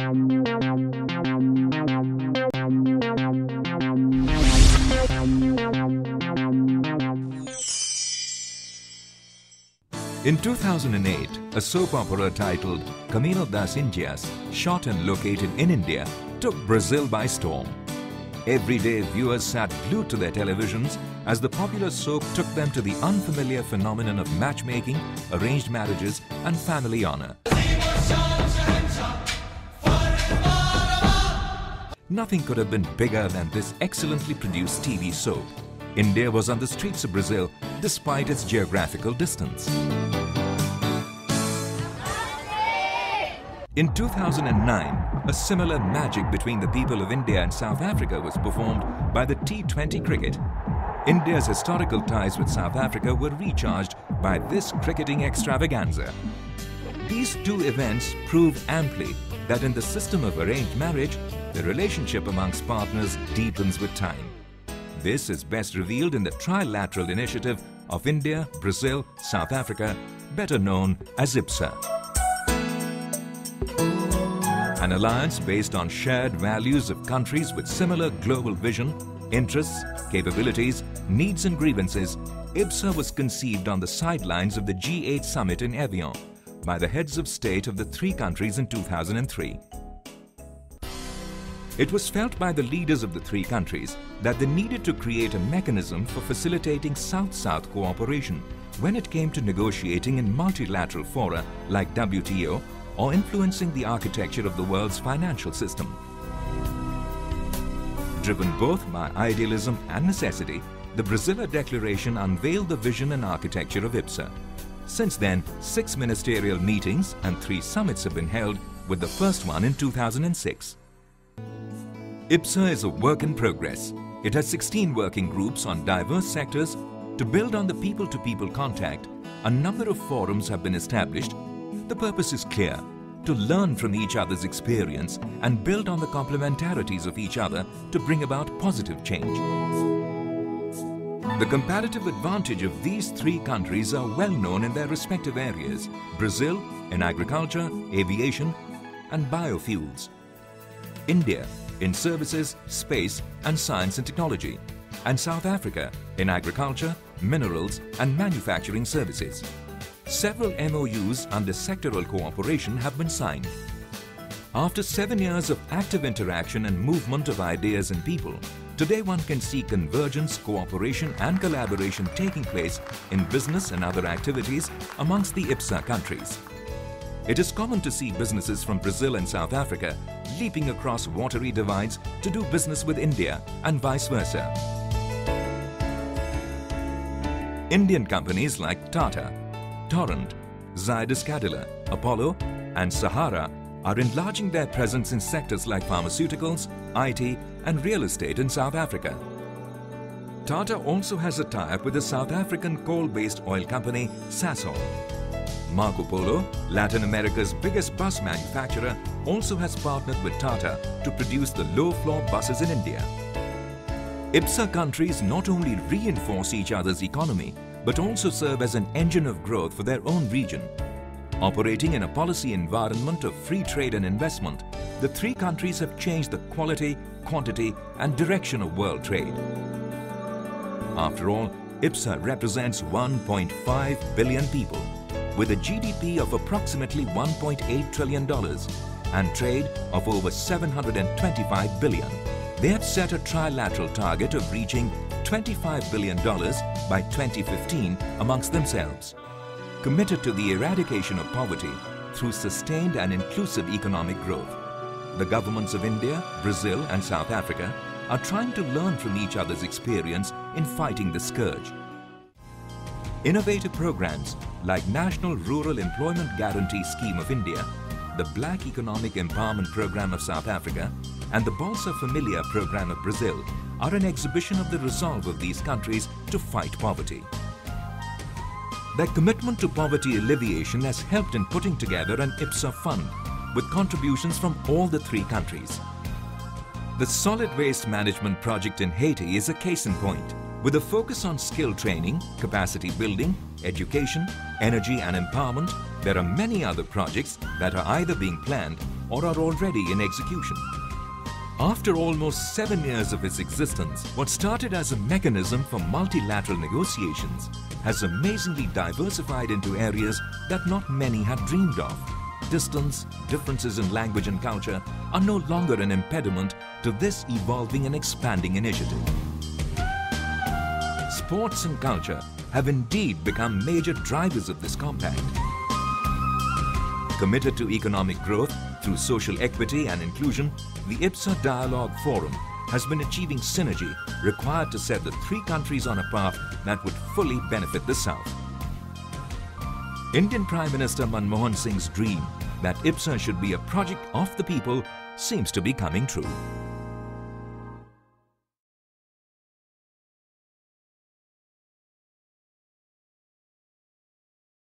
In 2008, a soap opera titled Camino das Indias, shot and located in India, took Brazil by storm. Everyday viewers sat glued to their televisions as the popular soap took them to the unfamiliar phenomenon of matchmaking, arranged marriages and family honor. Nothing could have been bigger than this excellently produced TV soap. India was on the streets of Brazil despite its geographical distance. In 2009, a similar magic between the people of India and South Africa was performed by the T20 cricket. India's historical ties with South Africa were recharged by this cricketing extravaganza. These two events prove amply that in the system of arranged marriage, the relationship amongst partners deepens with time. This is best revealed in the trilateral initiative of India, Brazil, South Africa, better known as IBSA. An alliance based on shared values of countries with similar global vision, interests, capabilities, needs and grievances, IBSA was conceived on the sidelines of the G8 summit in Evian by the heads of state of the three countries in 2003. It was felt by the leaders of the three countries that they needed to create a mechanism for facilitating South-South cooperation when it came to negotiating in multilateral fora like WTO or influencing the architecture of the world's financial system. Driven both by idealism and necessity, the Braziller Declaration unveiled the vision and architecture of IBSA. Since then, 6 ministerial meetings and 3 summits have been held, with the first one in 2006. IBSA is a work in progress. It has 16 working groups on diverse sectors. To build on the people-to-people contact, a number of forums have been established. The purpose is clear: to learn from each other's experience and build on the complementarities of each other to bring about positive change. The comparative advantage of these three countries are well known in their respective areas: Brazil in agriculture, aviation and biofuels; India in services, space and science and technology; and South Africa in agriculture, minerals and manufacturing services. Several MOUs under sectoral cooperation have been signed. After 7 years of active interaction and movement of ideas and people, today one can see convergence, cooperation and collaboration taking place in business and other activities amongst the IBSA countries. It is common to see businesses from Brazil and South Africa leaping across watery divides to do business with India and vice versa. Indian companies like Tata, Torrent, Zydus Cadila, Apollo and Sahara are enlarging their presence in sectors like pharmaceuticals, IT and real estate in South Africa. Tata also has a tie-up with the South African coal-based oil company Sasol. Marco Polo, Latin America's biggest bus manufacturer, also has partnered with Tata to produce the low-floor buses in India. IBSA countries not only reinforce each other's economy, but also serve as an engine of growth for their own region. Operating in a policy environment of free trade and investment, the three countries have changed the quality, quantity and direction of world trade. After all, IBSA represents 1.5 billion people, with a GDP of approximately $1.8 trillion and trade of over $725 billion. They have set a trilateral target of reaching $25 billion by 2015 amongst themselves. Committed to the eradication of poverty through sustained and inclusive economic growth, the governments of India, Brazil and South Africa are trying to learn from each other's experience in fighting the scourge. Innovative programs like National Rural Employment Guarantee Scheme of India, the Black Economic Empowerment Program of South Africa and the Bolsa Familia program of Brazil are an exhibition of the resolve of these countries to fight poverty. Their commitment to poverty alleviation has helped in putting together an IBSA fund with contributions from all the three countries. The solid waste management project in Haiti is a case in point. With a focus on skill training, capacity building, education, energy and empowerment, there are many other projects that are either being planned or are already in execution. After almost 7 years of its existence, what started as a mechanism for multilateral negotiations has amazingly diversified into areas that not many had dreamed of. Distance, differences in language and culture are no longer an impediment to this evolving and expanding initiative. Sports and culture have indeed become major drivers of this compact. Committed to economic growth through social equity and inclusion, the IBSA Dialogue Forum has been achieving synergy required to set the three countries on a path that would fully benefit the South. Indian Prime Minister Manmohan Singh's dream that IBSA should be a project of the people seems to be coming true.